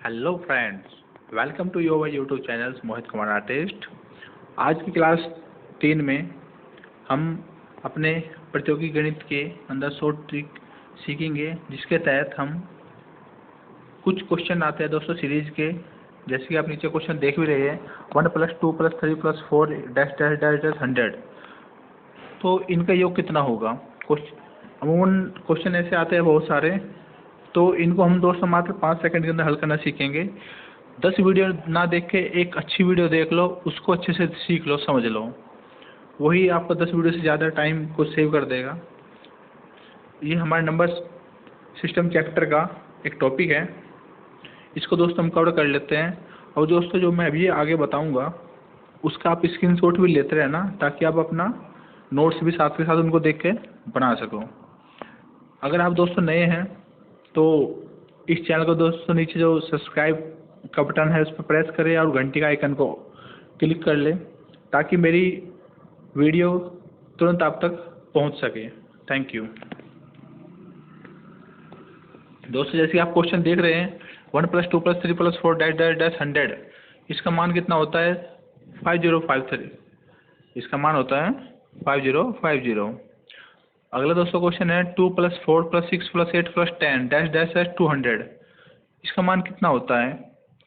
Hello friends, welcome to your YouTube channel Mohit Kumar artist. आज की class 3 में हम अपने प्रतियोगी गणित के अंदर शॉर्ट ट्रिक सीखेंगे, जिसके तहत हम कुछ क्वेश्चन आते हैं दोस्तों सीरीज के। जैसे कि आप नीचे क्वेश्चन देख भी रहे हैं, 1 + 2 + 3 + 4 डैश डैश डैश डैश 100। तो इनका योग कितना होगा। अमूमन क्वेश्चन ऐसे आते हैं बहुत सारे, तो इनको हम दोस्तों मात्र 5 सेकंड के अंदर हल करना सीखेंगे। 10 वीडियो ना देख के एक अच्छी वीडियो देख लो, उसको अच्छे से सीख लो, समझ लो, वही आपका 10 वीडियो से ज़्यादा टाइम को सेव कर देगा। ये हमारे नंबर सिस्टम चैप्टर का एक टॉपिक है, इसको दोस्तों हम कवर कर लेते हैं। और दोस्तों जो मैं अभी आगे बताऊंगा उसका आप स्क्रीनशॉट भी लेते रहना, ताकि आप अपना नोट्स भी साथ के साथ उनको देख के बना सको। अगर आप दोस्तों नए हैं तो इस चैनल को दोस्तों नीचे जो सब्सक्राइब का बटन है उस पर प्रेस करें और घंटी का आइकन को क्लिक कर लें, ताकि मेरी वीडियो तुरंत आप तक पहुंच सके। थैंक यू दोस्तों। जैसे आप क्वेश्चन देख रहे हैं, 1 + 2 + 3 + 4 डैश डैश डैश 100, इसका मान कितना होता है 5053। इसका मान होता है 5050। अगला दोस्तों क्वेश्चन है 2 + 4 + 6 + 8 + 10 डैश डैश डैश 200। इसका मान कितना होता है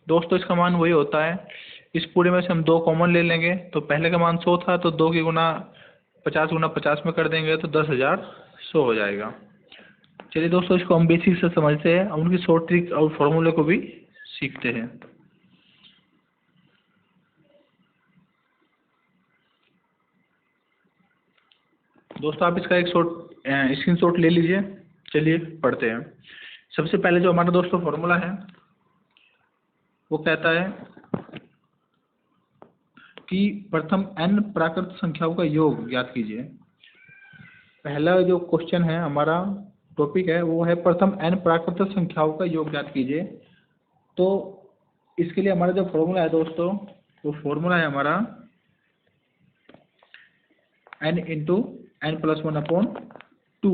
दोस्तों। इसका मान वही होता है, इस पूरे में से हम 2 कॉमन ले लेंगे। तो पहले का मान 100 था, तो 2 की गुना 50 गुना 50 में कर देंगे तो 10,100 हो जाएगा। चलिए दोस्तों, इसको हम बेसिक से समझते हैं और उनकी शॉर्ट ट्रिक और फॉर्मूले को भी सीखते हैं। दोस्तों आप इसका एक स्क्रीनशॉट ले लीजिए। चलिए पढ़ते हैं। सबसे पहले जो हमारा दोस्तों फॉर्मूला है वो कहता है कि प्रथम n प्राकृत संख्याओं का योग ज्ञात कीजिए। पहला जो क्वेश्चन है, हमारा टॉपिक है वो है प्रथम n प्राकृत संख्याओं का योग ज्ञात कीजिए। तो इसके लिए हमारा जो फॉर्मूला है दोस्तों, वो फॉर्मूला है हमारा n × n + 1/2।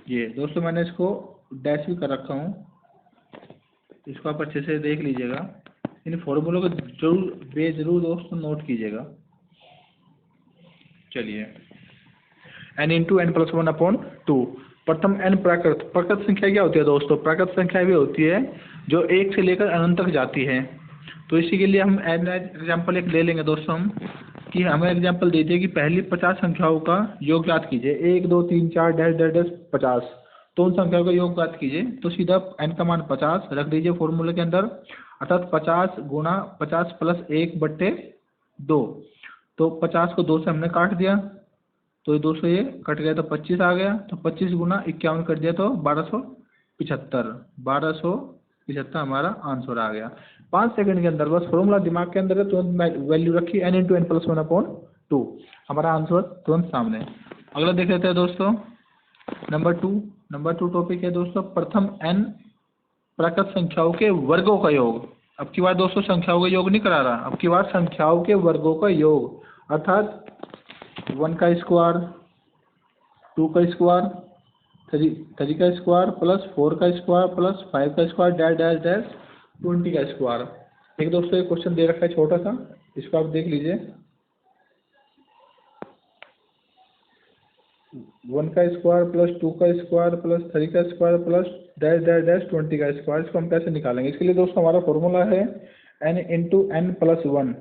ये दोस्तों मैंने इसको डैश भी कर रखा हूँ, इसको आप अच्छे से देख लीजिएगा। इन फॉर्मूलों को जरूर दोस्तों नोट कीजिएगा। चलिए, n × n + 1/2। प्रथम n प्राकृत संख्या क्या होती है दोस्तों। प्राकृत संख्या भी होती है जो 1 से लेकर अनंत तक जाती है। तो इसी के लिए हम एग्जाम्पल एक ले लेंगे दोस्तों हम, कि हमें एग्जाम्पल दीजिए कि पहली 50 संख्याओं का योग ज्ञात कीजिए। 1 2 3 4 डैश डैश डैश 50, तो उन संख्याओं का योग ज्ञात कीजिए। तो सीधा n का मान 50 रख दीजिए फॉर्मूले के अंदर, अर्थात 50 गुना 50 + 1/2। तो 50 को 2 से हमने काट दिया, तो 200 ये कट गया तो 25 आ गया। तो 25 गुना 51 कर दिया तो 1275 हमारा आंसर आ गया। 5 सेकंड के अंदर, बस फॉर्मूला दिमाग के अंदर है, तुरंत वैल्यू रखी n × n + 1/2, हमारा आंसर तुरंत सामने। अगला देख लेते हैं दोस्तों, नंबर 2 टॉपिक है दोस्तों प्रथम n प्राकृत संख्याओं के वर्गों का योग। अब की बार दोस्तों संख्याओं का योग नहीं करा रहा, अब की बार संख्याओं के वर्गों का योग, अर्थात 1 का स्क्वायर, 2 का स्क्वायर, 3 का स्क्वायर + 4 का स्क्वायर + 5 का स्क्वायर डैश डैश डैश 20 का स्क्वायर। एक दोस्तों एक क्वेश्चन दे रखा है छोटा सा, इसको आप देख लीजिए। 1 का स्क्वायर + 2 का स्क्वायर + 3 का स्क्वायर + डैश डैश डैश 20 का स्क्वायर। इसको हम कैसे निकालेंगे। इसके लिए दोस्तों हमारा फॉर्मूला है n × n + 1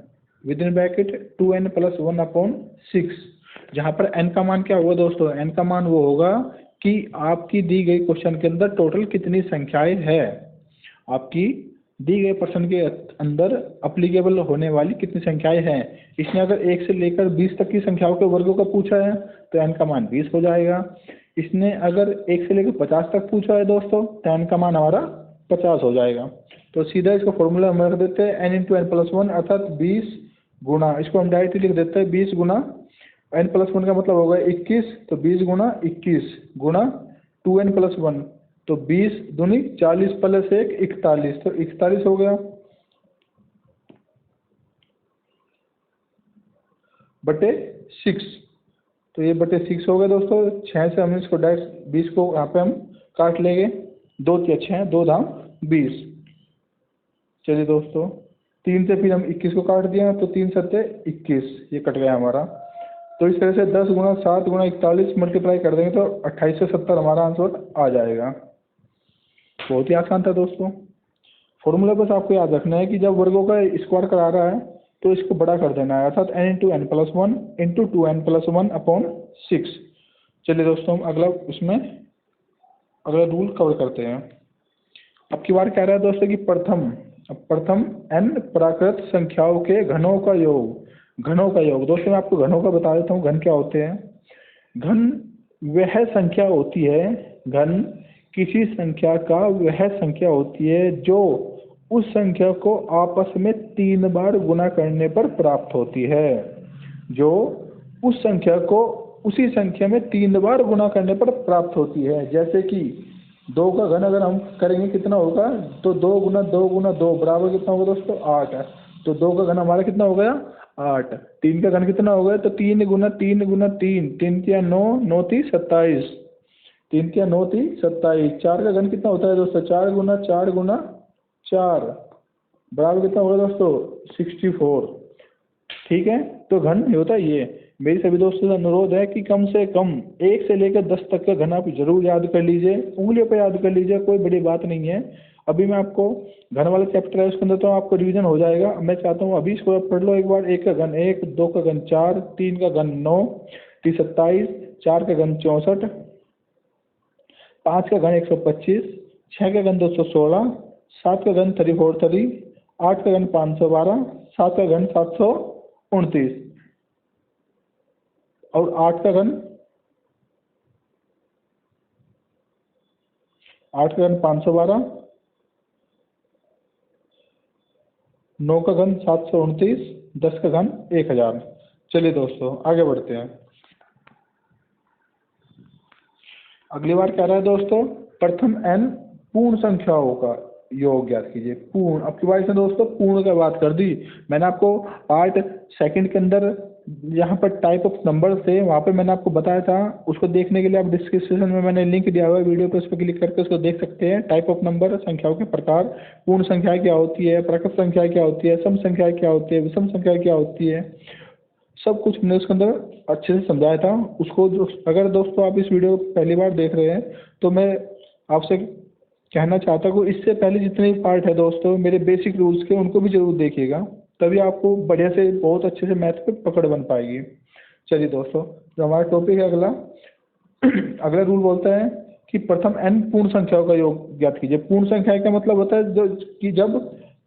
within bracket 2n + 1/6। जहाँ पर n का मान क्या होगा दोस्तों, n का मान वो होगा कि आपकी दी गई क्वेश्चन के अंदर टोटल कितनी संख्याएं है, आपकी दी गए प्रश्न के अंदर अप्लीकेबल होने वाली कितनी संख्याएं हैं। इसने अगर 1 से लेकर 20 तक की संख्याओं के वर्गों का पूछा है तो n का मान 20 हो जाएगा। इसने अगर 1 से लेकर 50 तक पूछा है दोस्तों, तो n का मान हमारा 50 हो जाएगा। तो सीधा इसका फॉर्मूला हम रख देते हैं n × n + 1, अर्थात 20 गुना, इसको हम डायरेक्टली लिख देते हैं 20 गुना n + 1 का मतलब होगा 21, तो 20 गुना 21 गुना 2n + 1, तो 20 दूनी 40 + 1 41, तो 41 हो गया बटे 6। तो ये बटे 6 हो गया दोस्तों। 6 से हम इसको डायरेक्ट 20 को यहाँ पे हम काट लेंगे, 2 × 6 2 धाम 20। चलिए दोस्तों, 3 से फिर हम 21 को काट दिया तो 3 सत्ते 21, ये कट गया हमारा। तो इस तरह से 10 गुणा 7 गुणा 41 मल्टीप्लाई कर देंगे तो 2870 हमारा आंसर आ जाएगा। बहुत ही आसान था दोस्तों। फॉर्मूला बस आपको याद रखना है कि जब वर्गों का स्क्वायर करा रहा है तो इसको बड़ा कर देना है, अर्थात n into n plus one into 2n+1 upon 6। चलिए दोस्तों, हम अगला रूल कवर करते हैं। अब की बार कह रहा है दोस्तों कि प्रथम n प्राकृत संख्याओं के घनों का योग। दोस्तों मैं आपको घनों का बता देता हूँ, घन क्या होते हैं। घन वह संख्या होती है, घन किसी संख्या का वह संख्या होती है जो उस संख्या को आपस में 3 बार गुना करने पर प्राप्त होती है। जो उस संख्या को उसी संख्या में 3 बार गुना करने पर प्राप्त होती है। जैसे कि 2 का घन अगर हम करेंगे कितना होगा, तो 2 गुना 2 गुना 2 बराबर कितना होगा दोस्तों, 8 है। तो 2 का घन हमारा कितना हो गया, 8। 3 का घन कितना हो गया, तो 3 गुना 3 गुना 3, 3 तिया 9, 9 ती 27, 3 तिया 9 ती 27। 4 का घन कितना होता है दोस्तों, 4 गुना 4 गुना 4 बराबर कितना होगा दोस्तों, 64। ठीक है, तो घन होता है ये। मेरी सभी दोस्तों से अनुरोध है कि कम से कम 1 से लेकर 10 तक का घन आप जरूर याद कर लीजिए, उंगलियों पर याद कर लीजिए, कोई बड़ी बात नहीं है। अभी मैं आपको घन वाला चैप्टर है उसके अंदर तो आपको रिवीजन हो जाएगा। मैं चाहता हूँ अभी इसको पढ़ लो एक बार। 1 का घन 1, 2 का घन 4, 3 का घन 9, 3 27, 4 का घन 64, 5 का घन 125, 6 का घन 216, 7 का घन 3430, 8 का घन 512, 7 का घन 729 और 8 का घन 512, 9 का घन 729, 10 का घन 1000। चलिए दोस्तों आगे बढ़ते हैं। अगली बार कह रहा है दोस्तों प्रथम n पूर्ण संख्याओं का योग ज्ञात कीजिए। पूर्ण, अब की बार से दोस्तों पूर्ण का बात कर दी। मैंने आपको पार्ट सेकंड के अंदर यहाँ पर टाइप ऑफ नंबर थे, वहाँ पे मैंने आपको बताया था। उसको देखने के लिए आप डिस्क्रिप्शन में मैंने लिंक दिया हुआ है वीडियो पे, उस पर क्लिक करके उसको देख सकते हैं। टाइप ऑफ नंबर, संख्याओं के प्रकार, पूर्ण संख्या क्या होती है, प्राकृत संख्या क्या होती है, सम संख्या क्या होती है, विषम संख्या क्या होती है, सब कुछ मैंने उसके अंदर अच्छे से समझाया था। उसको अगर दोस्तों आप इस वीडियो को पहली बार देख रहे हैं तो मैं आपसे कहना चाहता हूँ इससे पहले जितने भी पार्ट है दोस्तों मेरे बेसिक रूल्स के, उनको भी जरूर देखिएगा, तभी आपको बढ़िया से बहुत अच्छे से मैथ पे पकड़ बन पाएगी। चलिए दोस्तों, जो हमारा टॉपिक है अगला रूल बोलता है कि प्रथम n पूर्ण संख्याओं का योग ज्ञात कीजिए। पूर्ण संख्या का मतलब होता है कि जब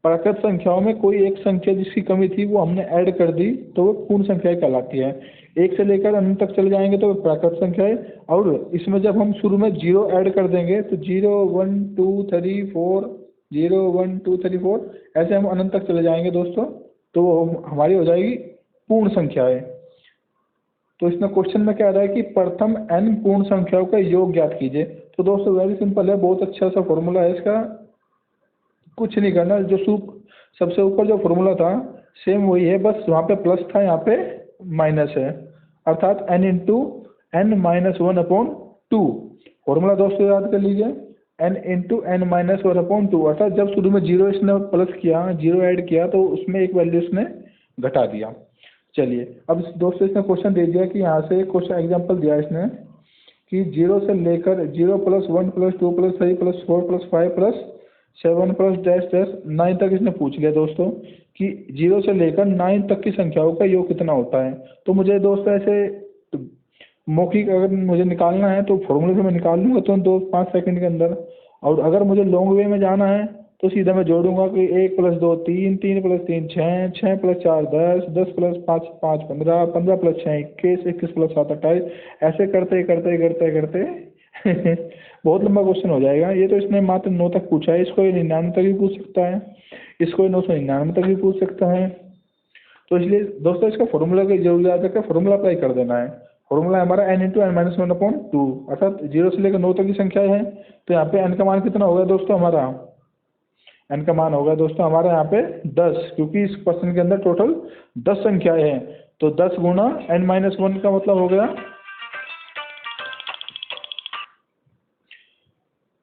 प्राकृत संख्याओं में कोई एक संख्या जिसकी कमी थी वो हमने ऐड कर दी तो वो पूर्ण संख्या कहलाती है। 1 से लेकर अनंत तक चले जाएंगे तो प्राकृत संख्या है, और इसमें जब हम शुरू में 0 ऐड कर देंगे तो 0 1 2 3 4, 0 1 2 3 4 ऐसे हम अनंत तक चले जाएंगे दोस्तों, तो वो हमारी हो जाएगी पूर्ण संख्या है। तो इसमें क्वेश्चन में क्या आ रहा है कि प्रथम n पूर्ण संख्याओं का योग ज्ञात कीजिए। तो दोस्तों वेरी सिंपल है, बहुत अच्छा सा फॉर्मूला है इसका। कुछ नहीं करना, जो सबसे ऊपर जो फॉर्मूला था सेम वही है, बस वहाँ पे प्लस था, यहाँ पे माइनस है, अर्थात n into n minus 1 upon 2। Formula दोस्तों याद कर लीजिए, n into n minus 1 upon 2, अर्थात जब शुरू में 0 इसने प्लस किया, 0 ऐड किया तो उसमें एक वैल्यू इसने घटा दिया। चलिए अब दोस्तों इसने क्वेश्चन दे दिया कि यहाँ से क्वेश्चन एग्जाम्पल दिया इसने कि 0 से लेकर 0 + 1 + 2 + 3 + 4 + 5 + 7 + डैश डैश 9 तक इसने पूछ लिया दोस्तों कि 0 से लेकर 9 तक की संख्याओं का योग कितना होता है। तो मुझे दोस्तों ऐसे मौखिक अगर मुझे निकालना है तो फॉर्मूले से मैं निकाल लूँगा तो 2-5 सेकंड के अंदर, और अगर मुझे लॉन्ग वे में जाना है तो सीधा मैं जोड़ूंगा कि 1 + 2 3, 3 + 3 6, 6 + 4 10, 10 + 5 5 15, 15 + 6 21, 21 + 7 28, ऐसे करते करते करते करते बहुत लंबा क्वेश्चन हो जाएगा। ये तो इसने मात्र 9 तक पूछा है, इसको 99 तक भी पूछ सकता है, इसको 999 तक भी पूछ सकता है। तो इसलिए दोस्तों इसका फॉर्मूला की जरूरत है, फॉर्मूला अप्लाई कर देना है। फॉर्मूला हमारा n into n minus 1 upon 2, अर्थात 0 से लेकर 9 तक की संख्या है तो यहाँ पे n का मान कितना होगा दोस्तों, हमारा n का मान होगा दोस्तों हमारा यहाँ पे 10, क्योंकि इस क्वेश्चन के अंदर टोटल 10 संख्याएं हैं। तो 10 गुना n माइनस 1 का मतलब हो गया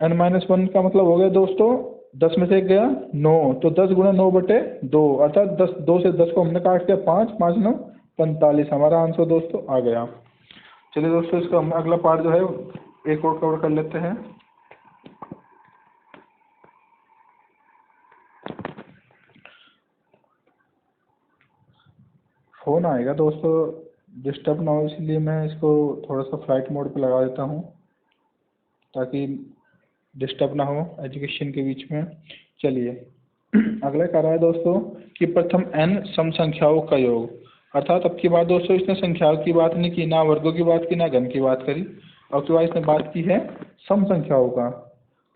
n माइनस 1 का मतलब हो गया दोस्तों 10 में से 1 गया 9, तो 10 गुणा 9/2 अर्थात 10, 2 से 10 को हमने काट दिया 5, 5 9 45 हमारा आंसर दोस्तों आ गया। चलिए दोस्तों इसका हम अगला पार्ट जो है एक और कवर कर लेते हैं। फ़ोन आएगा दोस्तों, डिस्टर्ब ना हो इसलिए मैं इसको थोड़ा सा फ्लाइट मोड पे लगा देता हूँ ताकि डिस्टर्ब ना हो एजुकेशन के बीच में। चलिए अगला कह रहा है दोस्तों कि प्रथम n सम संख्याओं का योग, अर्थात अब की बात दोस्तों इसने संख्याओं की बात नहीं की, ना वर्गों की बात की, ना घन की बात करी, अब की बात इसने बात की है सम संख्याओं का।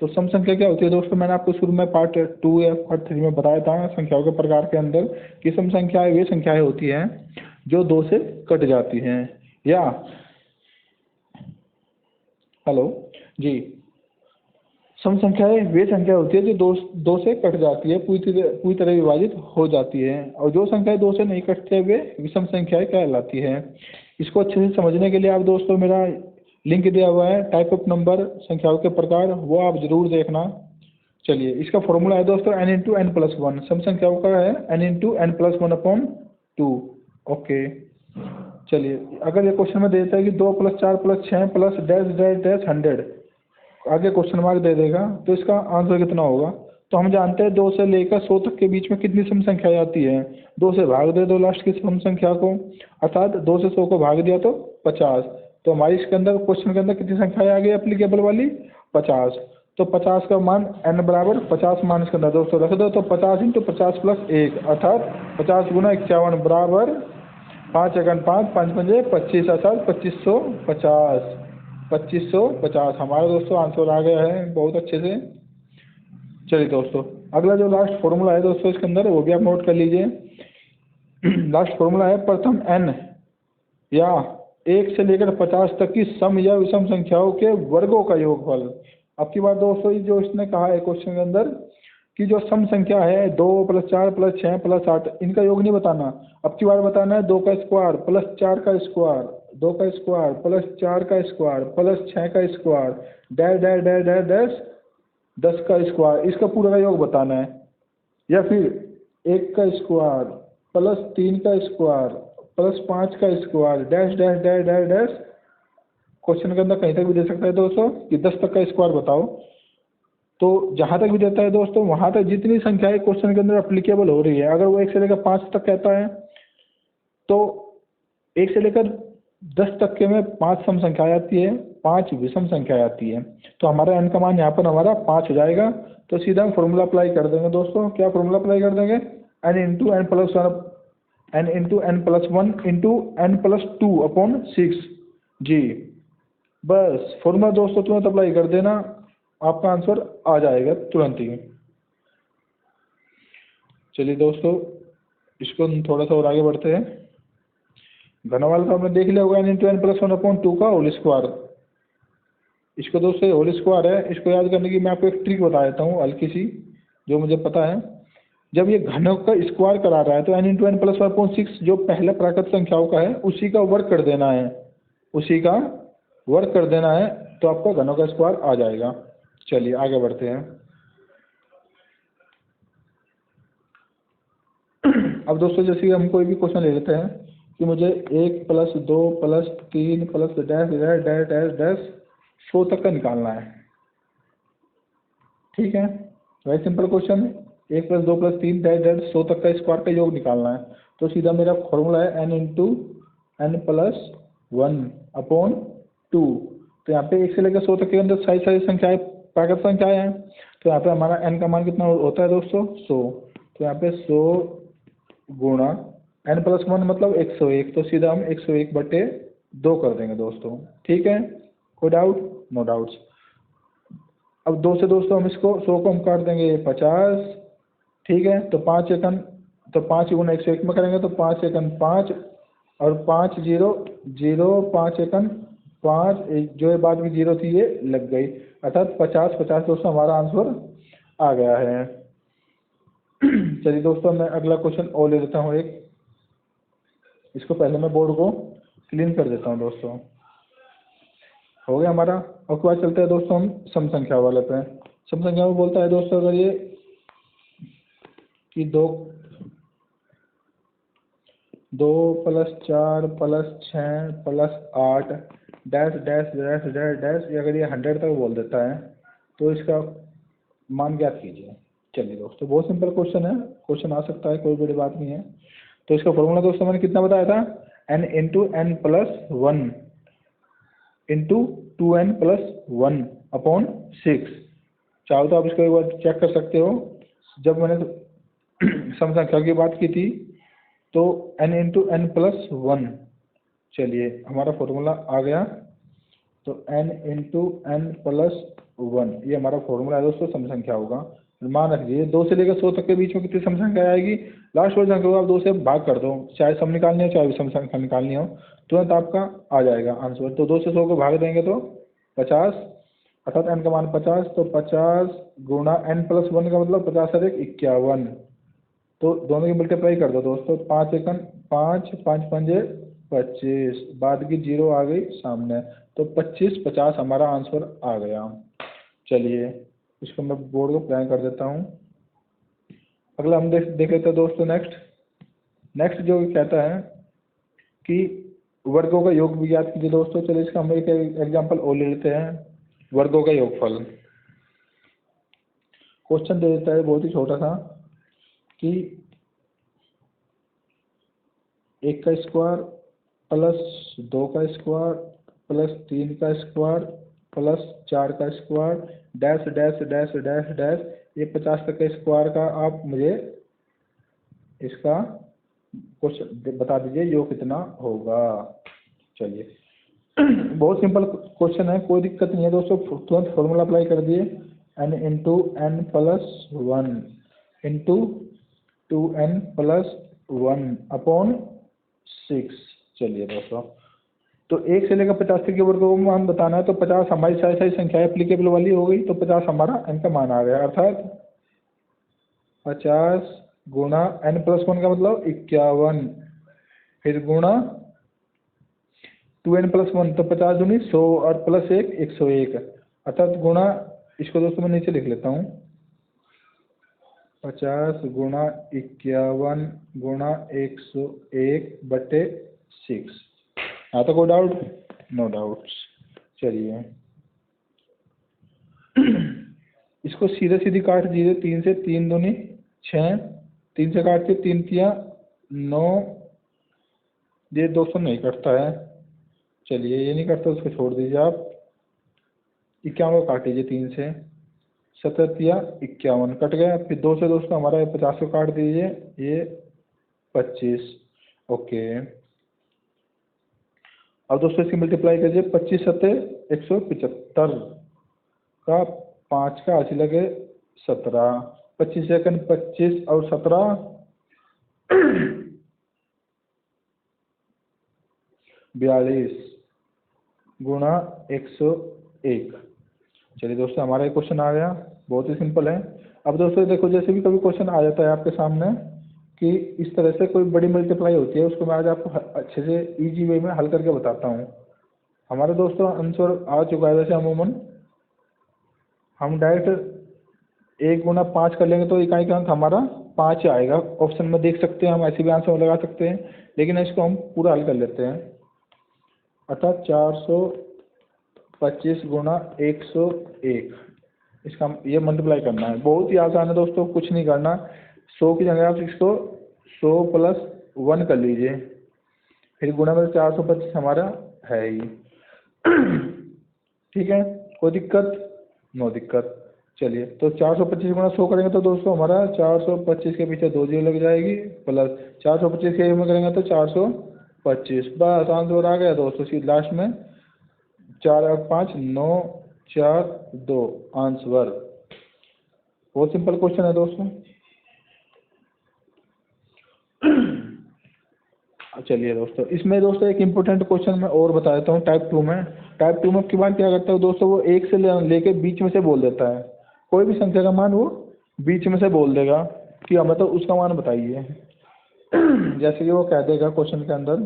तो सम संख्या क्या होती है दोस्तों, मैंने आपको शुरू में पार्ट 2 या पार्ट 3 में बताया था संख्याओं के प्रकार के अंदर कि सम संख्याएं वे संख्याएं होती हैं जो 2 से कट जाती हैं, या हेलो जी, सम संख्याएं वे संख्या होती है जो दो से कट जाती है, पूरी तरह विभाजित हो जाती है, और जो संख्याएं 2 से नहीं कटते वे विषम संख्याएं कहलाती हैं। इसको अच्छे से समझने के लिए आप दोस्तों मेरा लिंक दिया हुआ है टाइप ऑफ नंबर संख्याओं के प्रकार, वो आप जरूर देखना। चलिए इसका फॉर्मूला है दोस्तों n×n+1, सम संख्याओं का है n×n+1/2। ओके चलिए अगर ये क्वेश्चन में देता है कि 2 + 4 + 6 + डैश डैश डैश 100, आगे क्वेश्चन मार्क दे देगा, तो इसका आंसर कितना होगा। तो हम जानते हैं 2 से लेकर 100 तक के बीच में कितनी सम संख्याएं आती हैं, 2 से भाग दे दो लास्ट की सम संख्या को, अर्थात 2 से 100 को भाग दिया तो 50। तो हमारी इसके अंदर क्वेश्चन के अंदर कितनी संख्याएं आ गई एप्लीकेबल वाली 50। तो 50 का मान n बराबर 50 मान इसके अंदर दोस्तों रख दो, तो 50 × 50 + 1 अर्थात 50 × 51 बराबर 5 × 5 5 × 25 अर्थात 2550। 2550 हमारा दोस्तों आंसर आ गया है बहुत अच्छे से। चलिए दोस्तों अगला जो लास्ट फॉर्मूला है दोस्तों इसके अंदर वो भी आप नोट कर लीजिए। लास्ट फॉर्मूला है प्रथम n या 1 से लेकर 50 तक की सम या विषम संख्याओं के वर्गों का योगफल। अब की बात दोस्तों जो इसने कहा है क्वेश्चन के अंदर कि जो सम संख्या है 2 + 4 + 6 + 8 इनका योग नहीं बताना, अब की बार बताना है 2 का स्क्वायर प्लस 4 का स्क्वायर, 2 का स्क्वायर प्लस 4 का स्क्वायर प्लस 6 का square dash dash dash dash dash 10 का स्क्वायर, इसका पूरा का योग बताना है। या फिर 1 का स्क्वायर प्लस 3 का स्क्वायर प्लस 5 का square dash dash dash dash dash, question के अंदर कहीं तक भी दे सकता है दोस्तों कि 10 तक का स्क्वायर बताओ। तो जहाँ तक भी देता है दोस्तों वहाँ तक जितनी संख्याएं क्वेश्चन के अंदर अप्लीकेबल हो रही है, अगर वो 1 से लेकर 5 तक कहता है तो 1 से लेकर 10 तक के में 5 सम संख्याएं आती है, 5 विषम संख्याएं आती है। तो हमारा n का मान यहाँ पर हमारा 5 हो जाएगा। तो सीधा हम फॉर्मूला अप्लाई कर देंगे दोस्तों, क्या फॉर्मूला अप्लाई कर देंगे n×n+1 जी, बस फॉर्मूला दोस्तों तुरंत अप्लाई कर देना, आपका आंसर आ जाएगा तुरंत ही। चलिए दोस्तों इसको हम थोड़ा सा और आगे बढ़ते हैं। घनवाल का आपने देख लिया होगा n×n+1/2 का होल स्क्वायर। इसको दोस्तों होल स्क्वायर है, इसको याद करने की मैं आपको एक ट्रिक बता देता हूँ हल्की सी जो मुझे पता है। जब ये घनों का स्क्वायर करा रहा है तो n×n+1/6 जो पहले प्राकृत संख्याओं का है उसी का वर्ग कर देना है, उसी का वर्ग कर देना है, तो आपका घनों का स्क्वायर आ जाएगा। चलिए आगे बढ़ते हैं। अब दोस्तों जैसे हम कोई भी क्वेश्चन ले लेते हैं कि मुझे 1 + 2 + 3 + dash dash dash dash dash 100 तक का निकालना है, ठीक है, very simple question. 1 + 2 + 3 dash dash 100 तक का स्क्वायर का योग निकालना है। तो सीधा मेरा फॉर्मूला है n×n+1/2। तो यहाँ पे 1 से लेकर 100 तक के अंदर सारी सारी संख्याएं प्राकृत संख्याएं हैं, तो यहाँ पे हमारा n का मान कितना होता है दोस्तों 100। तो यहाँ पे 100 गुणा n+1 मतलब 101, तो सीधा हम 101/2 कर देंगे दोस्तों, ठीक है, कोई डाउट? No doubts. अब 2 से दोस्तों हम इसको 100 को हम काट देंगे 50, ठीक है, तो 5 एकन, तो 5 गुना 101 में करेंगे तो 5 एकन 5 और 5 0 0 5 एकन 5, जो ये बाद में 0 थी ये लग गई, अर्थात 50 50 दोस्तों हमारा आंसर आ गया है। चलिए दोस्तों मैं अगला क्वेश्चन और ले लेता हूँ एक, इसको पहले मैं बोर्ड को क्लीन कर देता हूँ दोस्तों। हो गया हमारा। अब बाद चलते हैं दोस्तों हम सम संख्या वाले पे। सम संख्या में बोलता है दोस्तों अगर ये कि 2 plus 4 plus 6 plus 8 dash dash dash dash dash, ये अगर ये 100 तक बोल देता है तो इसका मान ज्ञात कीजिए। चलिए दोस्तों, बहुत सिंपल क्वेश्चन है, क्वेश्चन आ सकता है, कोई बड़ी बात नहीं है। तो इसका फॉर्मूला दोस्तों मैंने कितना बताया था, n into n plus 1 into 2n plus 1 upon 6। चाहो तो आप इसको एक बार चेक कर सकते हो। जब मैंने सम संख्या की बात की थी तो n इंटू एन प्लस 1, चलिए हमारा फॉर्मूला आ गया। तो n इंटू एन प्लस 1 ये हमारा फॉर्मूला है दोस्तों, सम संख्या होगा। मान रखिए 2 से लेकर 100 तक के बीच में कितनी सम संख्या आएगी, लास्ट वाली संख्या को आप 2 से भाग कर दो, चाहे सम निकालनी हो चाहे सम संख्या निकालनी हो, तुरंत आपका आ जाएगा आंसर। तो 2 से 100 को भाग देंगे तो 50, अर्थात n का मान 50। तो 50 गुणा n प्लस 1 का मतलब 50 और 1 51। तो दोनों की मल्टीप्लाई कर दो दोस्तों, 5 एकन 5, 5 पंजे 25, बाद की 0 आ गई सामने, तो 25 50 हमारा आंसर आ गया। चलिए इसको मैं बोर्ड को प्लान कर देता हूँ। अगला हम देख लेते हैं दोस्तों। नेक्स्ट जो कहता है कि वर्गों का योग भी ज्ञात कीजिए दोस्तों। चलिए इसका हम एक एग्जांपल और ले लेते हैं, वर्गों का योगफल। क्वेश्चन दे देता है बहुत ही छोटा सा कि 1 का स्क्वायर प्लस 2 का स्क्वायर प्लस 3 का स्क्वायर प्लस 4 का square dash dash dash dash dash, ये 50 तक के स्क्वायर का आप मुझे इसका क्वेश्चन बता दीजिए योग कितना होगा। चलिए बहुत सिंपल क्वेश्चन है, कोई दिक्कत नहीं है दोस्तों, तुरंत फॉर्मूला अप्लाई कर दिए। n into n plus 1 into 2n plus 1 upon 6। चलिए दोस्तों, तो 1 से लेकर 50 तक के वर्गों को मान बताना है। तो 50 हमारी सारी संख्या एप्लीकेबल वाली हो गई, तो 50 हमारा n का मान आ गया, अर्थात 50 गुणा n प्लस 1 का मतलब 51, फिर गुणा 2n प्लस 1, तो 50 दूनी 100 और प्लस 1 101, अर्थात गुणा, इसको दोस्तों मैं नीचे लिख लेता हूँ, 50 गुणा 51 गुणा 101 बटे 6। हाँ तो कोई डाउट? No doubts. चलिए इसको सीधे सीधी काट दीजिए, 3 से 3 दूनी 6, 3 से काट के 3 तिया 9, ये 200 नहीं कटता है। चलिए ये नहीं करता, उसको छोड़ दीजिए आप। 51 को काट दीजिए 3 से, 17 तिया 51 कट गया। फिर 2 से दोस्तों हमारा 50 को काट दीजिए, ये 25। ओके, अब दोस्तों इसकी मल्टीप्लाई कीजिए, 25 सत्ते 175 का 5 का 80 लगे 17, 25 सेकंड 25 और 17 42 गुणा 101। चलिए दोस्तों हमारा ये क्वेश्चन आ गया, बहुत ही सिंपल है। अब दोस्तों देखो, जैसे भी कभी क्वेश्चन आ जाता है आपके सामने कि इस तरह से कोई बड़ी मल्टीप्लाई होती है, उसको मैं आज आपको अच्छे से इजी वे में हल करके बताता हूँ। हमारे दोस्तों आंसर आ चुका है, वैसे अमूमन हम डायरेक्ट 1 गुणा 5 कर लेंगे तो इकाई का अंक हमारा 5 आएगा। ऑप्शन में देख सकते हैं, हम ऐसे भी आंसर लगा सकते हैं, लेकिन इसको हम पूरा हल कर लेते हैं। अर्थात 425 गुणा 101, इसका ये मल्टीप्लाई करना है। बहुत ही आसान है दोस्तों, कुछ नहीं करना। 100 की जगह आप इसको 100 प्लस 1 कर लीजिए, फिर गुणा में 425 हमारा है ही। ठीक है, कोई दिक्कत? नो दिक्कत। चलिए तो 425 गुणा 100 करेंगे तो दोस्तों हमारा 425 के पीछे 2 जीरो लग जाएगी, प्लस 425 के में करेंगे तो 425, बस आंसर आ गया दोस्तों। सीधे लास्ट में 4 और 5 9 4 2 आंसर। बहुत सिंपल क्वेश्चन है दोस्तों। चलिए दोस्तों, इसमें दोस्तों एक इम्पोर्टेंट क्वेश्चन मैं और बता देता हूँ। टाइप 2 में के बाद क्या करता है दोस्तों, वो 1 से लेके बीच में से बोल देता है, कोई भी संख्या का मान वो बीच में से बोल देगा कि हमें तो उसका मान बताइए। जैसे कि वो कह देगा क्वेश्चन के अंदर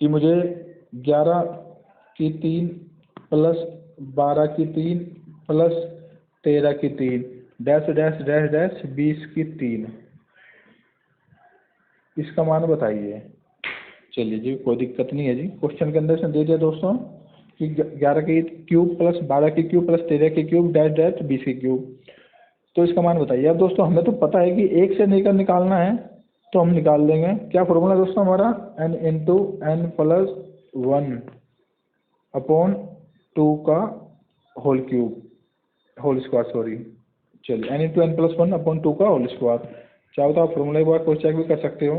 कि मुझे 11 की 3 प्लस 12 की 3 प्लस 13 की 3 डैश डैश डैश डैश 20 की 3, इसका मान बताइए। चलिए जी, कोई दिक्कत नहीं है जी। क्वेश्चन के अंदर इसने दे दिया दोस्तों कि 11 की क्यूब प्लस 12 की क्यूब प्लस 13 की क्यूब डैश डैश 20 की क्यूब, तो इसका मान बताइए। अब दोस्तों हमें तो पता है कि एक से लेकर निकालना है, तो हम निकाल देंगे। क्या फॉर्मूला दोस्तों हमारा, n into n plus 1 upon 2 का whole cube, whole square sorry. चलिए n into n plus 1 upon 2 का होल स्क्वायर। चाहो तो आप फॉर्मूला एक बार क्रॉस चेक भी कर सकते हो।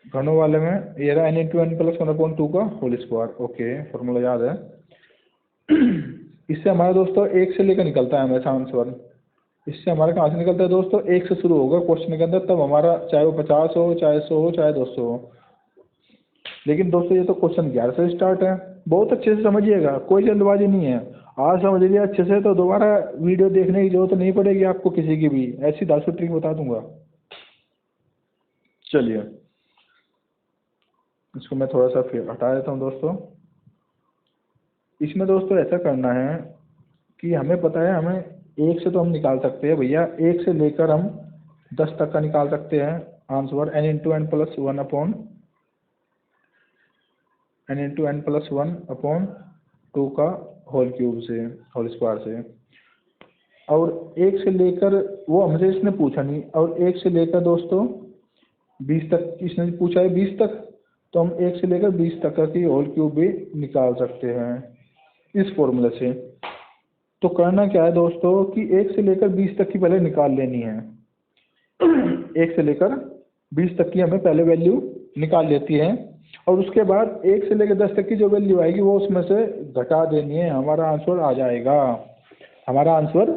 घनों वाले में ये रहा n into n plus 1 upon 2 का होल स्क्वायर। ओके, फॉर्मूला याद है। इससे हमारा दोस्तों एक से लेकर निकलता है हमेशा आंसर। इससे हमारा कहाँ से निकलता है दोस्तों, एक से शुरू होगा क्वेश्चन के अंदर, तब हमारा चाहे वो 50 हो, चाहे 100 हो, चाहे 200 हो। लेकिन दोस्तों ये तो क्वेश्चन 11 से स्टार्ट है, बहुत अच्छे से समझिएगा, कोई जल्दबाजी नहीं है। आज समझ लिया अच्छे से तो दोबारा वीडियो देखने की जरूरत नहीं पड़ेगी आपको किसी की भी, ऐसी 10 ट्रिक बता दूंगा। चलिए इसको मैं थोड़ा सा फिर हटा देता हूँ दोस्तों। इसमें दोस्तों ऐसा करना है कि हमें पता है, हमें एक से तो हम निकाल सकते हैं भैया, एक से लेकर हम 10 तक का निकाल सकते हैं answer n into n plus 1 upon n into n plus 1 upon 2 का होल क्यूब से, होल स्क्वायर से। और एक से लेकर, वो हमसे इसने पूछा नहीं, और एक से लेकर दोस्तों 20 तक इसने पूछा है, 20 तक, तो हम एक से लेकर 20 तक का की होल क्यूब भी निकाल सकते हैं इस फॉर्मूले से। तो करना क्या है दोस्तों कि एक से लेकर 20 तक की पहले निकाल लेनी है। एक से लेकर 20 तक की हमें पहले वैल्यू निकाल लेती है, और उसके बाद एक से लेकर 10 तक की जो वैल्यू आएगी वो उसमें से घटा देनी है, हमारा आंसर आ जाएगा, हमारा आंसर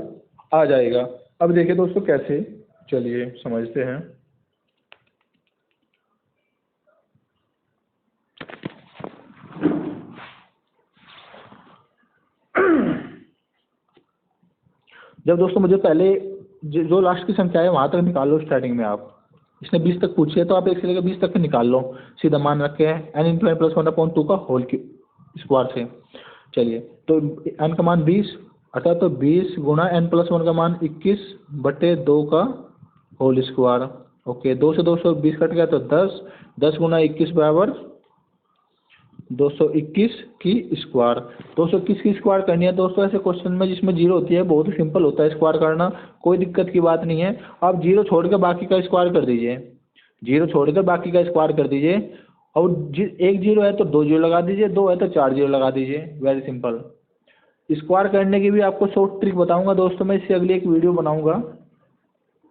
आ जाएगा। अब देखिए दोस्तों कैसे, चलिए समझते हैं। जब दोस्तों मुझे पहले जो लास्ट की संख्या है वहाँ तक निकाल लो स्टार्टिंग में आप। इसने 20 तक पूछी है तो आप एक से लेकर 20 तक निकाल लो, सीधा मान रख के n into n plus 1 upon 2 का होल स्क्वायर से। चलिए तो n का मान 20, अर्थात तो 20 गुणा n प्लस 1 का मान 21 बटे 2 का होल स्क्वायर। ओके, 2 से 220 कट गया तो 10, 10 गुणा 21 बराबर 221 की स्क्वायर। 221 की स्क्वायर करनी है दोस्तों ऐसे क्वेश्चन में जिसमें जीरो होती है, बहुत ही सिंपल होता है स्क्वायर करना, कोई दिक्कत की बात नहीं है। आप जीरो छोड़कर बाकी का स्क्वायर कर दीजिए, जीरो छोड़कर बाकी का स्क्वायर कर दीजिए। और एक जीरो है तो 2 जीरो लगा दीजिए, 2 है तो 4 जीरो लगा दीजिए, वेरी सिंपल। स्क्वायर करने की भी आपको शॉर्ट ट्रिक बताऊंगा दोस्तों मैं, इससे अगली एक वीडियो बनाऊंगा,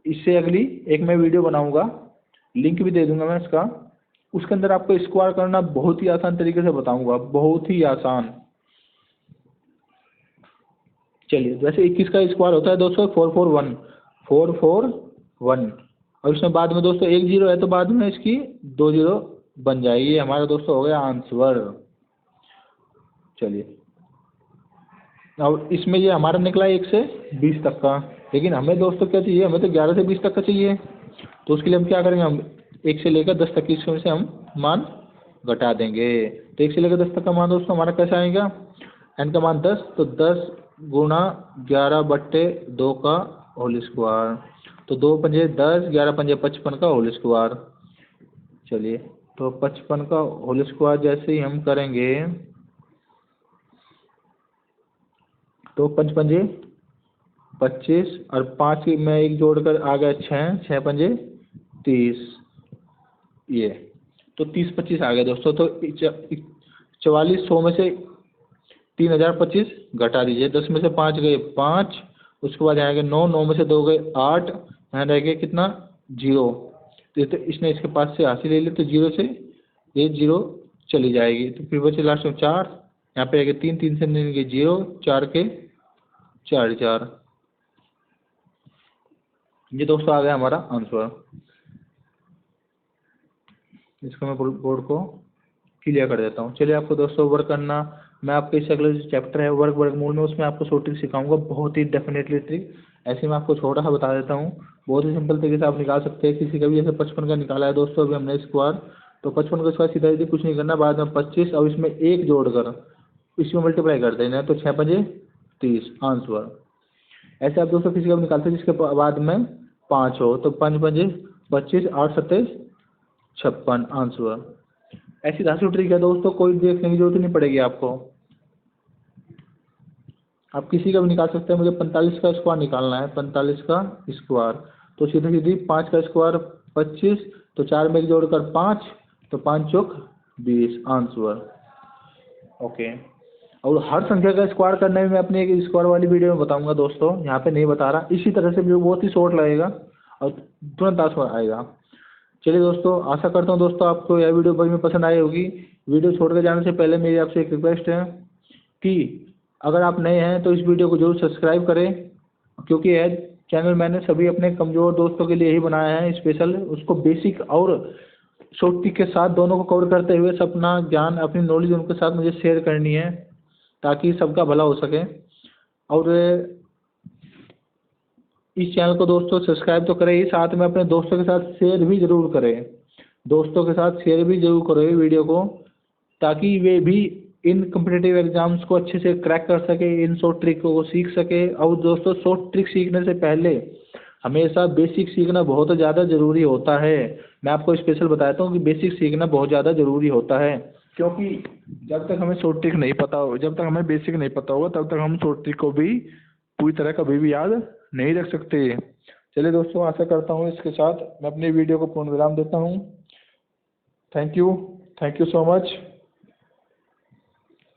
इससे अगली एक मैं वीडियो बनाऊंगा, लिंक भी दे दूंगा मैं इसका। उसके अंदर आपको स्क्वायर करना बहुत ही आसान तरीके से बताऊंगा, बहुत ही आसान। चलिए वैसे 21 का स्क्वायर होता है दोस्तों 441, 441। और इसमें बाद में दोस्तों एक जीरो है तो बाद में इसकी 2 जीरो बन जाएगी, हमारा दोस्तों हो गया आंसर। चलिए और इसमें ये हमारा निकला 1 से 20 तक का, लेकिन हमें दोस्तों क्या चाहिए, हमें तो 11 से 20 तक का चाहिए। तो उसके लिए हम क्या करेंगे, हम 1 से लेकर 10 तक की इसमें से हम मान घटा देंगे। तो 1 से लेकर 10 तक का मान दोस्तों हमारा कैसे आएगा, n का मान 10, तो 10 गुणा 11 बट्टे 2 का होल स्क्वायर। तो 2 पंजे 10, 11 पंजे 55 का होल स्क्वायर। चलिए तो 55 का होल स्क्वायर जैसे ही हम करेंगे तो 5 पंजे 25 और 5 में एक जोड़कर आ गया 6, 6 पंजे 30, ये तो 30 25 आ गया दोस्तों। तो 4400 में से 3025 घटा दीजिए, 10 में से 5 गए 5, उसके बाद यहाँ गए 9, 9 में से 2 गए 8, यहाँ रह गया कितना 0। तो इसने इसके पास से हासिल ले ली, तो 0 से ये 0 चली जाएगी, तो फिर बचे लास्ट में 4, यहाँ पे आएगा 3, 3 से नहीं गए 0, 4 के 4 4। ये दोस्तों आ गया हमारा आंसर। इसको मैं बोर्ड को क्लियर कर देता हूँ। चलिए आपको दोस्तों वर्क करना, मैं आपके इस अगले जो चैप्टर है वर्गमूल में, उसमें आपको शॉर्ट ट्रिक सिखाऊंगा, बहुत ही डेफिनेटली ट्रिक। ऐसे मैं आपको छोटा सा बता देता हूँ, बहुत ही सिंपल तरीके से आप निकाल सकते हैं। किसी का भी जैसे 55 का निकाला है दोस्तों अभी हमने स्क्वायर, तो 55 का स्क्वायर सीधा सीधा कुछ नहीं करना, बाद में 25 और इसमें 1 जोड़कर इसमें मल्टीप्लाई कर देना है। तो 6 पंजे 30 आंसर। ऐसे आप दोस्तों किसी का भी निकालते हैं जिसके बाद में 5 हो, तो 5 पंजे 25, 8 सत्ते 56 आंसर। ऐसी धांसू ट्रिक है दोस्तों, कोई देखने की जरूरत नहीं पड़ेगी आपको। आप किसी का भी निकाल सकते हैं। मुझे 45 का स्क्वायर निकालना है, 45 का स्क्वायर, तो सीधी सीधी 5 का स्क्वायर 25, तो 4 में एक जोड़कर 5, तो 5 चौक 20 आंसर। ओके। और हर संख्या का स्क्वायर करने में मैं अपनी एक स्क्वायर वाली वीडियो में बताऊंगा दोस्तों, यहाँ पे नहीं बता रहा। इसी तरह से भी बहुत ही शॉर्ट लगेगा और तुरंत आंसर आएगा। चलिए दोस्तों, आशा करता हूँ दोस्तों आपको यह वीडियो बड़ी में पसंद आई होगी। वीडियो छोड़ कर जाने से पहले मेरी आपसे एक रिक्वेस्ट है कि अगर आप नए हैं तो इस वीडियो को जरूर सब्सक्राइब करें, क्योंकि यह चैनल मैंने सभी अपने कमज़ोर दोस्तों के लिए ही बनाया है स्पेशल। उसको बेसिक और शॉर्ट ट्रिक के साथ दोनों को कवर करते हुए अपना ज्ञान, अपनी नॉलेज उनके साथ मुझे शेयर करनी है, ताकि सबका भला हो सके। और इस चैनल को दोस्तों सब्सक्राइब तो करें ही, साथ में अपने दोस्तों के साथ शेयर भी ज़रूर करें। दोस्तों के साथ शेयर भी ज़रूर करें वीडियो को, ताकि वे भी इन कम्पिटिटिव एग्ज़ाम्स को अच्छे से क्रैक कर सके, इन शॉर्ट ट्रिक को सीख सके। और दोस्तों शॉर्ट ट्रिक सीखने से पहले हमेशा बेसिक सीखना बहुत ज़्यादा ज़रूरी होता है। मैं आपको स्पेशल बताता हूँ कि बेसिक सीखना बहुत ज़्यादा ज़रूरी होता है, क्योंकि जब तक हमें शॉर्ट ट्रिक नहीं पता हो, जब तक हमें बेसिक नहीं पता होगा, तब तक हम शॉर्ट ट्रिक को भी पूरी तरह कभी भी याद नहीं रख सकते। चलिए दोस्तों, आशा करता हूँ इसके साथ मैं अपनी वीडियो को पूर्ण विराम देता हूँ। Thank you so much.